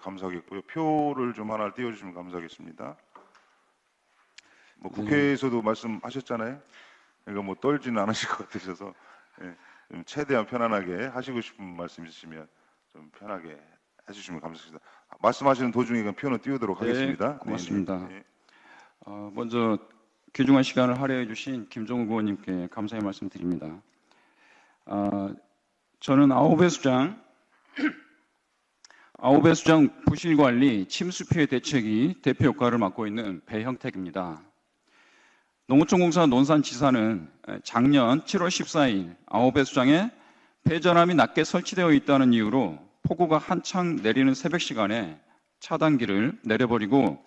감사하겠고요. 표를 좀 하나 띄워주시면 감사하겠습니다. 뭐 국회에서도 말씀하셨잖아요. 그러니까 뭐 떨지는 않으실 것 같으셔서 좀 최대한 편안하게 하시고 싶은 말씀 있으시면 좀 편하게 해주시면 감사하겠습니다. 말씀하시는 도중에 표는 띄우도록 하겠습니다. 고맙습니다. 먼저 귀중한 시간을 할애해 주신 김종욱 의원님께 감사의 말씀드립니다. 저는 아홉해수장 부실관리 침수피해 대책이 대표 역할을 맡고 있는 배형택입니다. 농어촌공사 논산지사는 작년 7월 14일 아홉해수장에 배전함이 낮게 설치되어 있다는 이유로 폭우가 한창 내리는 새벽 시간에 차단기를 내려버리고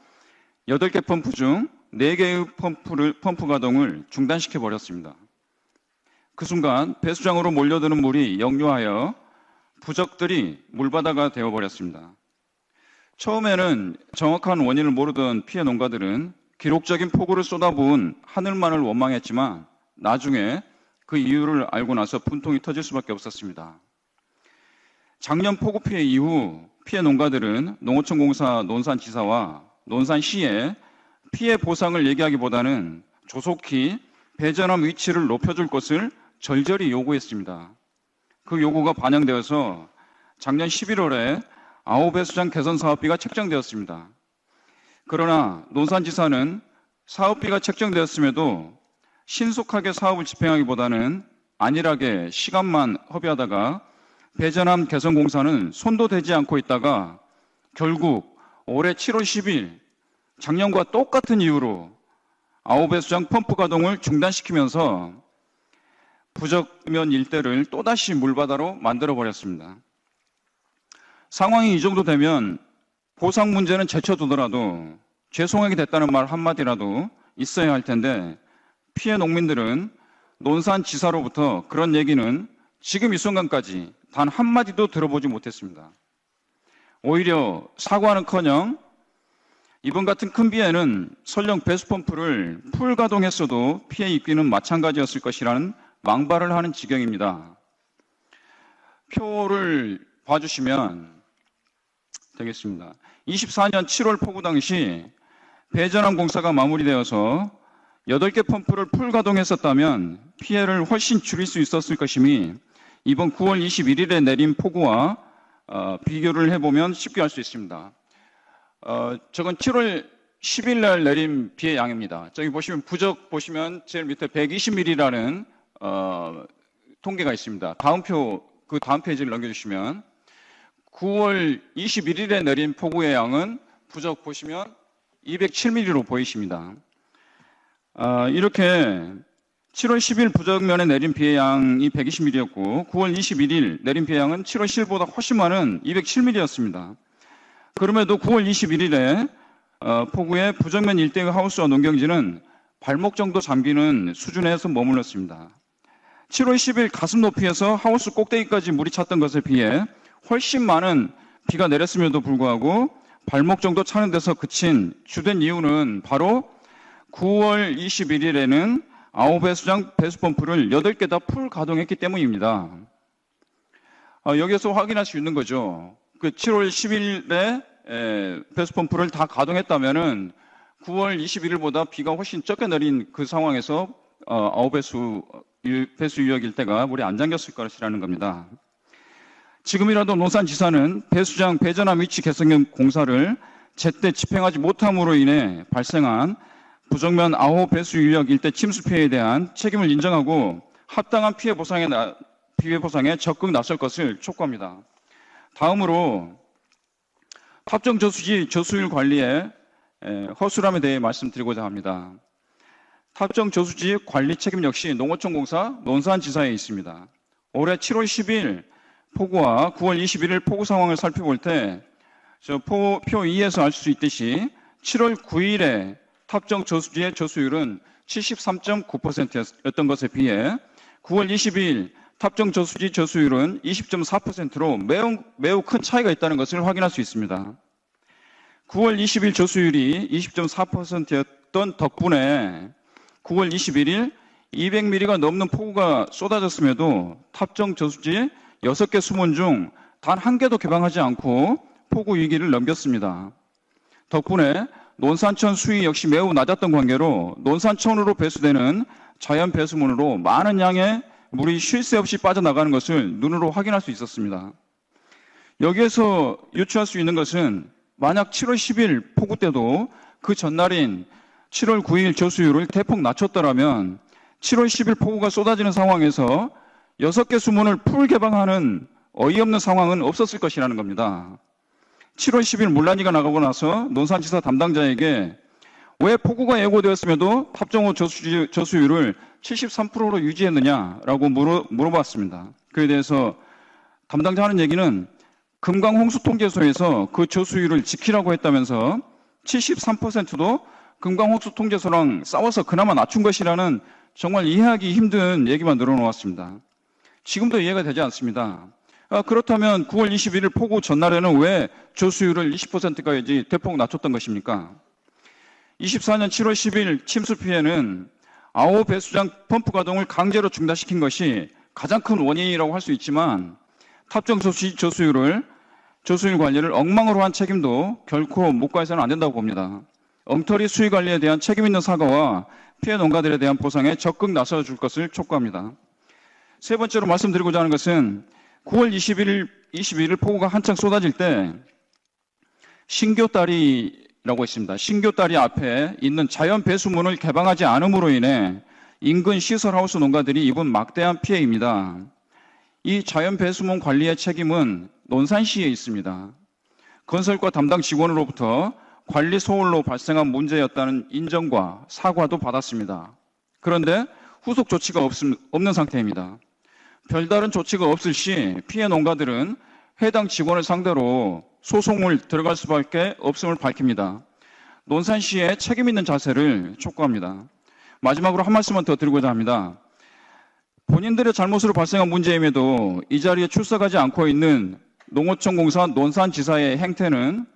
8개 펌프 중 4개의 펌프 가동을 중단시켜 버렸습니다. 그 순간 배수장으로 몰려드는 물이 역류하여 부적들이 물바다가 되어버렸습니다. 처음에는 정확한 원인을 모르던 피해 농가들은 기록적인 폭우를 쏟아부은 하늘만을 원망했지만 나중에 그 이유를 알고 나서 분통이 터질 수밖에 없었습니다. 작년 폭우 피해 이후 피해 농가들은 농어촌공사 논산지사와 논산시에 피해 보상을 얘기하기보다는 조속히 배전함 위치를 높여줄 것을 절절히 요구했습니다. 그 요구가 반영되어서 작년 11월에 아홉해수장 개선 사업비가 책정되었습니다. 그러나 논산지사는 사업비가 책정되었음에도 신속하게 사업을 집행하기보다는 안일하게 시간만 허비하다가 배전함 개선 공사는 손도 대지 않고 있다가 결국 올해 7월 10일 작년과 똑같은 이유로 아홉해수장 펌프 가동을 중단시키면서 부적면 일대를 또다시 물바다로 만들어버렸습니다. 상황이 이 정도 되면 보상 문제는 제쳐두더라도 죄송하게 됐다는 말 한마디라도 있어야 할 텐데 피해 농민들은 논산지사로부터 그런 얘기는 지금 이 순간까지 단 한마디도 들어보지 못했습니다. 오히려 사과는커녕 이번 같은 큰 비에는 설령 배수펌프를 풀 가동했어도 피해 입기는 마찬가지였을 것이라는 망발을 하는 지경입니다. 표를 봐주시면 되겠습니다. 24년 7월 폭우 당시 배전함 공사가 마무리되어서 8개 펌프를 풀 가동했었다면 피해를 훨씬 줄일 수 있었을 것이니 이번 9월 21일에 내린 폭우와 비교를 해보면 쉽게 알 수 있습니다. 저건 7월 10일 날 내린 비의 양입니다. 저기 보시면 부적 보시면 제일 밑에 120mm라는 통계가 있습니다. 다음 페이지를 넘겨주시면 9월 21일에 내린 폭우의 양은 부적 보시면 207mm로 보이십니다. 이렇게 7월 10일 부적면에 내린 비의 양이 120mm였고 9월 21일 내린 비의 양은 7월 10일보다 훨씬 많은 207mm였습니다. 그럼에도 9월 21일에 폭우에 부적면 일대의 하우스와 농경지는 발목 정도 잠기는 수준에서 머물렀습니다. 7월 10일 가슴 높이에서 하우스 꼭대기까지 물이 찼던 것에 비해 훨씬 많은 비가 내렸음에도 불구하고 발목 정도 차는 데서 그친 주된 이유는 바로 9월 21일에는 아홉해수장 배수펌프를 8개 다 풀 가동했기 때문입니다. 여기서 확인할 수 있는 거죠. 그 7월 10일에 배수펌프를 다 가동했다면은 9월 21일보다 비가 훨씬 적게 내린 그 상황에서 배수 유역 일대가 물에 안 잠겼을 것이라는 겁니다. 지금이라도 논산지사는 배수장 배전함 위치 개선 공사를 제때 집행하지 못함으로 인해 발생한 부정면 아홉해수 유역 일대 침수 피해에 대한 책임을 인정하고 합당한 피해 보상에 적극 나설 것을 촉구합니다. 다음으로 탑정 저수지 저수율 관리의 허술함에 대해 말씀드리고자 합니다. 탑정 저수지 관리 책임 역시 농어촌공사 논산지사에 있습니다. 올해 7월 10일 폭우와 9월 21일 폭우 상황을 살펴볼 때 표 2에서 알 수 있듯이 7월 9일에 탑정 저수지의 저수율은 73.9%였던 것에 비해 9월 22일 탑정 저수지 저수율은 20.4%로 매우 큰 차이가 있다는 것을 확인할 수 있습니다. 9월 20일 저수율이 20.4%였던 덕분에 9월 21일 200mm가 넘는 폭우가 쏟아졌음에도 탑정 저수지 6개 수문 중 단 1개도 개방하지 않고 폭우 위기를 넘겼습니다. 덕분에 논산천 수위 역시 매우 낮았던 관계로 논산천으로 배수되는 자연 배수문으로 많은 양의 물이 쉴 새 없이 빠져나가는 것을 눈으로 확인할 수 있었습니다. 여기에서 유추할 수 있는 것은 만약 7월 10일 폭우 때도 그 전날인 7월 9일 저수율을 대폭 낮췄더라면 7월 10일 폭우가 쏟아지는 상황에서 6개 수문을 풀 개방하는 어이없는 상황은 없었을 것이라는 겁니다. 7월 10일 물난이가 나가고 나서 논산지사 담당자에게 왜 폭우가 예고되었음에도 합정호 저수율을 73%로 유지했느냐라고 물어봤습니다. 그에 대해서 담당자 하는 얘기는 금강홍수통제소에서 그 저수율을 지키라고 했다면서 73%도 금강홍수통제소랑 싸워서 그나마 낮춘 것이라는 정말 이해하기 힘든 얘기만 늘어놓았습니다. 지금도 이해가 되지 않습니다. 그렇다면 9월 21일 폭우 전날에는 왜 저수율을 20%까지 대폭 낮췄던 것입니까? 24년 7월 10일 침수 피해는 아호 배수장 펌프 가동을 강제로 중단시킨 것이 가장 큰 원인이라고 할 수 있지만 탑정 저수율 관리를 엉망으로 한 책임도 결코 묵과해서는 안 된다고 봅니다. 엉터리 수위 관리에 대한 책임 있는 사과와 피해 농가들에 대한 보상에 적극 나서줄 것을 촉구합니다. 세 번째로 말씀드리고자 하는 것은 9월 21일 폭우가 한창 쏟아질 때 신교다리라고 있습니다. 신교다리 앞에 있는 자연 배수문을 개방하지 않음으로 인해 인근 시설하우스 농가들이 입은 막대한 피해입니다. 이 자연 배수문 관리의 책임은 논산시에 있습니다. 건설과 담당 직원으로부터 관리 소홀로 발생한 문제였다는 인정과 사과도 받았습니다. 그런데 후속 조치가 없는 상태입니다. 별다른 조치가 없을 시 피해 농가들은 해당 직원을 상대로 소송을 들어갈 수밖에 없음을 밝힙니다. 논산시의 책임 있는 자세를 촉구합니다. 마지막으로 한 말씀만 더 드리고자 합니다. 본인들의 잘못으로 발생한 문제임에도 이 자리에 출석하지 않고 있는 농어촌공사 논산지사의 행태는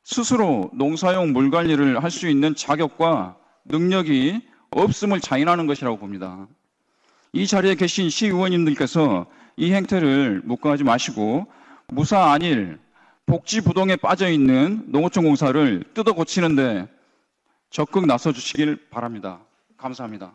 스스로 농사용 물 관리를 할 수 있는 자격과 능력이 없음을 자인하는 것이라고 봅니다. 이 자리에 계신 시의원님들께서 이 행태를 묵과하지 마시고 무사 안일, 복지 부동에 빠져 있는 농어촌공사를 뜯어 고치는데 적극 나서 주시길 바랍니다. 감사합니다.